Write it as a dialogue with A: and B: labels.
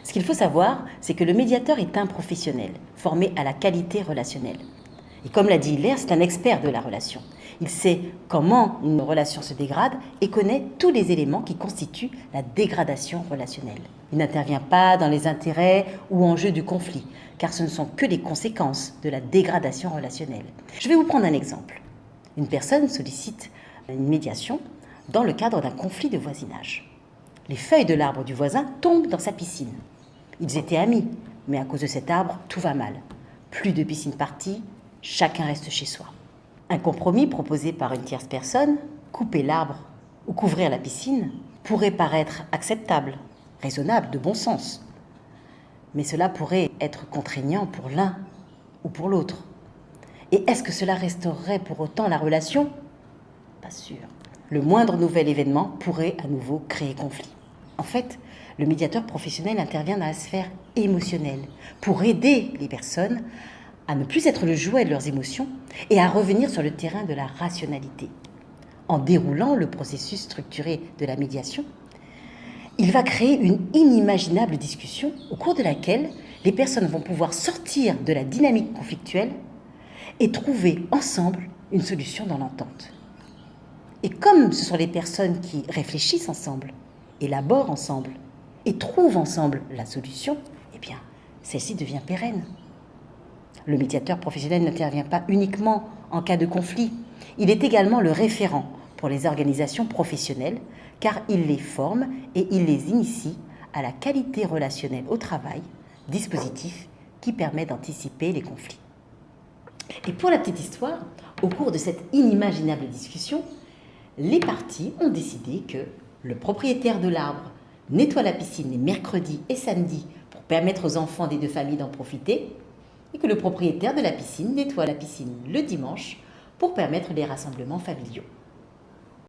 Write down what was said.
A: Ce qu'il faut savoir, c'est que le médiateur est un professionnel, formé à la qualité relationnelle. Et comme l'a dit Hilaire, c'est un expert de la relation. Il sait comment une relation se dégrade et connaît tous les éléments qui constituent la dégradation relationnelle. Il n'intervient pas dans les intérêts ou enjeux du conflit, car ce ne sont que les conséquences de la dégradation relationnelle. Je vais vous prendre un exemple. Une personne sollicite une médiation dans le cadre d'un conflit de voisinage. Les feuilles de l'arbre du voisin tombent dans sa piscine. Ils étaient amis, mais à cause de cet arbre, tout va mal. Plus de piscine partie, chacun reste chez soi. Un compromis proposé par une tierce personne, couper l'arbre ou couvrir la piscine, pourrait paraître acceptable, raisonnable, de bon sens. Mais cela pourrait être contraignant pour l'un ou pour l'autre. Et est-ce que cela restaurerait pour autant la relation ? Pas sûr. Le moindre nouvel événement pourrait à nouveau créer conflit. En fait, le médiateur professionnel intervient dans la sphère émotionnelle pour aider les personnes à ne plus être le jouet de leurs émotions et à revenir sur le terrain de la rationalité. En déroulant le processus structuré de la médiation, il va créer une inimaginable discussion au cours de laquelle les personnes vont pouvoir sortir de la dynamique conflictuelle et trouver ensemble une solution dans l'entente. Et comme ce sont les personnes qui réfléchissent ensemble, élaborent ensemble et trouvent ensemble la solution, eh bien, celle-ci devient pérenne. Le médiateur professionnel n'intervient pas uniquement en cas de conflit. Il est également le référent pour les organisations professionnelles, car il les forme et il les initie à la qualité relationnelle au travail, dispositif qui permet d'anticiper les conflits. Et pour la petite histoire, au cours de cette inimaginable discussion, les parties ont décidé que le propriétaire de l'arbre nettoie la piscine les mercredis et samedis pour permettre aux enfants des deux familles d'en profiter, et que le propriétaire de la piscine nettoie la piscine le dimanche pour permettre les rassemblements familiaux.